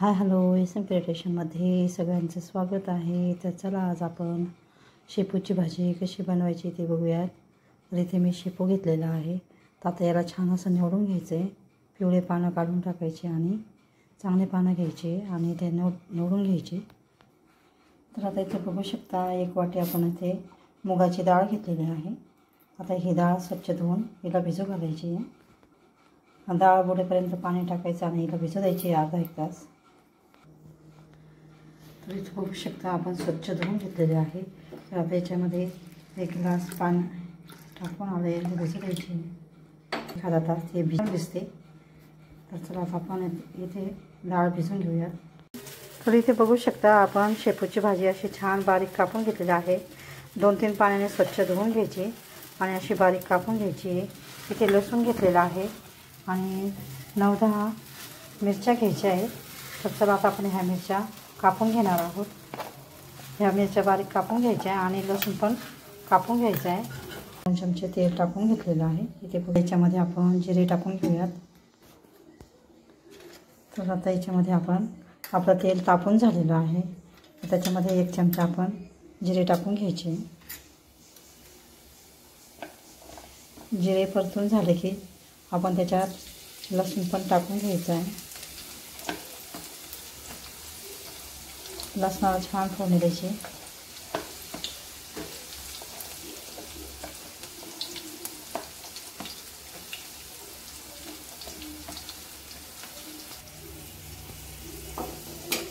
Hi hello SM क्रिएटेशनमध्ये सगळ्यांचं स्वागत आहे। तर चला आज आपण शेपूची भाजी कशी बनवायची ते बघूयात। तर इथे मी शेपू घेतलेला आहे। तर आता याला छान असं निवडून घ्यायचं आहे। पिवळे पानं काढून टाकायचे आणि चांगले पानं घ्यायचे आणि ते निवडून घ्यायचे। तर आता इथे बघू शकता एक वाटी आपण इथे मुगाची डाळ घेतलेली आहे। आता ही डाळ स्वच्छ धुवून हिला भिजू घालायची आहे। डाळ बुडेपर्यंत पाणी टाकायचं आणि हिला भिजू द्यायची अर्धा एक तास। तर इथे बघू शकता आपण स्वच्छ धुवून घेतलेले आहे। तर आता याच्यामध्ये एक ग्लास पाणी टाकून आले भिजू द्यायची एखादा तास ते भिजते। तर चला आता आपण इथे डाळ भिजून घेऊया। तर इथे बघू शकता आपण शेपूची भाजी अशी छान बारीक कापून घेतलेली आहे। 2-3 पाण्याने स्वच्छ धुवून घ्यायची आणि अशी बारीक कापून घ्यायची। इथे लसूण घेतलेला आहे आणि 9-10 मिरच्या घ्यायच्या आहेत। तर चला आता आपण ह्या मिरच्या कापून घेणार आहोत। ह्या मिरच्या बारीक कापून घ्यायच्या आणि लसूण पण कापून घ्यायचा आहे। 2 चमचे तेल टाकून घेतलेलं आहे। इथे याच्यामध्ये आपण जिरे टाकून घेऊयात। तर आता याच्यामध्ये आपण आपलं तेल तापून झालेलं आहे। त्याच्यामध्ये 1 चमचा आपण जिरे टाकून घ्यायचे। जिरे परतून झाले की आपण त्याच्यात लसूण पण टाकून घ्यायचं आहे। लसणाला छान फोडणी द्यायची।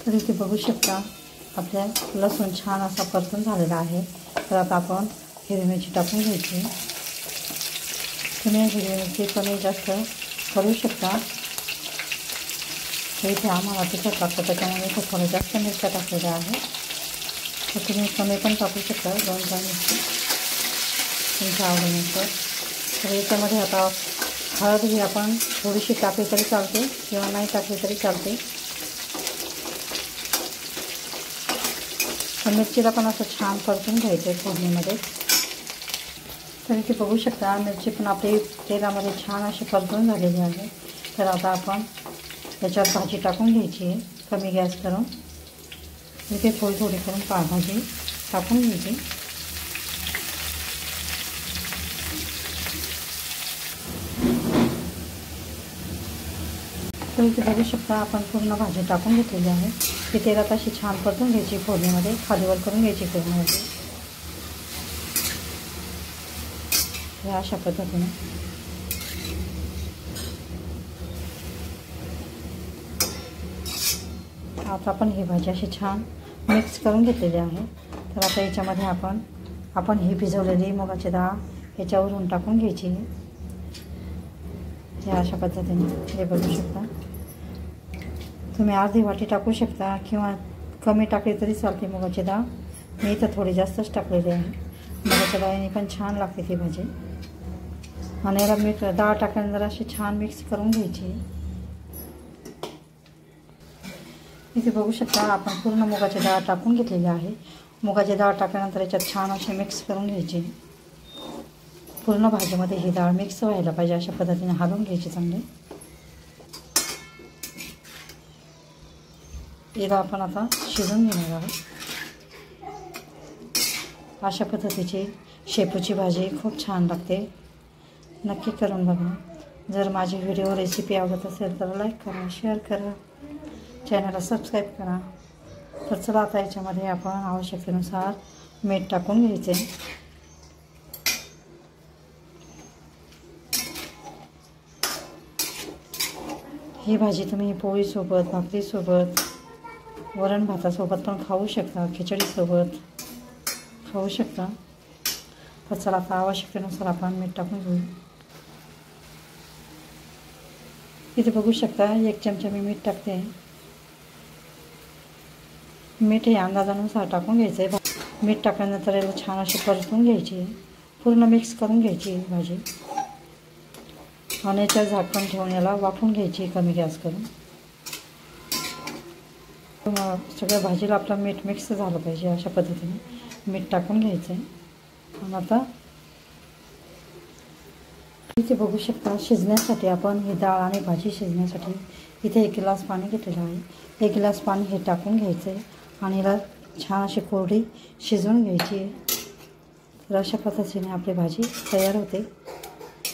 तर इथे बघू शकता आपल्या लसूण छान असा परतून झालेला आहे। तर आता आपण हिरवी मिरची टाकून घ्यायची। तुम्ही हिरवी मिरची कमी जास्त करू शकता। तर इथे आम्हाला तिखट लागतं त्याच्यामुळे इथे थोडं जास्त मिरच्या टाकलेल्या आहे। तर तुम्ही कमी पण टाकू शकता 2-4 मिरची तुमच्या आवडीनुसार। तर याच्यामध्ये आता हळद ही आपण थोडीशी टाकली तरी चालते किंवा नाही टाकली तरी चालते। तर मिरचीला पण असं छान परतून घ्यायचं आहे फोडणीमध्ये। तर इथे बघू शकता मिरची पण आपली तेलामध्ये छान अशी परतून झालेली आहे। तर आता आपण त्याच्यावर भाजी टाकून घ्यायची आहे कमी गॅस करून। इथे थोडी थोडी करून भाजी टाकून घ्यायची। तर इथे बघू शकता आपण पूर्ण भाजी टाकून घेतलेली आहे। ती तेलात अशी छान परतून घ्यायची फोडणीमध्ये खालीवर करून घ्यायची फोडणीमध्ये अशा पद्धतीने। आता आपण ही भाजी अशी छान मिक्स करून घेतलेली आहे। तर आता याच्यामध्ये आपण ही भिजवलेली मुगाची डाळ याच्यावरून टाकून घ्यायची हे अशा पद्धतीने। हे बघू शकता तुम्ही अर्धी वाटी टाकू शकता किंवा कमी टाकली तरी चालते मुगाची डाळ। मी इथं थोडी जास्तच टाकलेली आहे। मुगाच्या डाळीने पण छान लागते ती भाजी। आणि याला मीठ डाळ टाकल्यानंतर अशी छान मिक्स करून घ्यायची। इथे बघू शकता आपण पूर्ण मुगाची डाळ टाकून घेतलेली आहे। मुगाची डाळ टाकल्यानंतर याच्यात छान अशी मिक्स करून घ्यायची। पूर्ण भाजीमध्ये ही डाळ मिक्स व्हायला पाहिजे अशा पद्धतीने हलवून घ्यायची चांगली। याला आपण आता शिजवून घेणार आहोत। अशा पद्धतीची शेपूची भाजी खूप छान लागते। नक्की करून बघा। जर माझी व्हिडिओ रेसिपी आवडत असेल तर लाईक करा, शेअर करा, चॅनलला सबस्क्राईब करा। तर चला आता याच्यामध्ये आपण आवश्यकतेनुसार मीठ टाकून घ्यायचे। ही भाजी तुम्ही पोळीसोबत, भाकरीसोबत, वरण भातासोबत पण खाऊ शकता, खिचडीसोबत खाऊ शकता। तर चला आता आवश्यकतेनुसार आपण मीठ टाकून घेऊ। इथे बघू शकता 1 चमचा मी मीठ टाकते। मीठ हे अंदाजानुसार टाकून घ्यायचं आहे। मीठ टाकल्यानंतर याला छान अशी परतून घ्यायची, पूर्ण मिक्स करून घ्यायची भाजी आणि याच्यावर झाकण ठेवून याला वाफवून घ्यायची कमी गॅस करून। सगळ्या भाजीला आपलं मीठ मिक्स झालं पाहिजे अशा पद्धतीने मीठ टाकून घ्यायचं आहे। आणि आता इथे बघू शकता शिजण्यासाठी आपण ही डाळ आणि भाजी शिजण्यासाठी इथे 1 ग्लास पाणी घेतलेलं आहे. 1 ग्लास पाणी हे टाकून घ्यायचं आहे आणि याला छान अशी कोरडी शिजवून घ्यायची आहे. तर अशा पद्धतीने आपली भाजी तयार होते.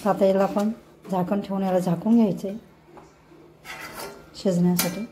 आता याला आपण झाकण ठेवून याला झाकून घ्यायचं आहे शिजण्यासाठी.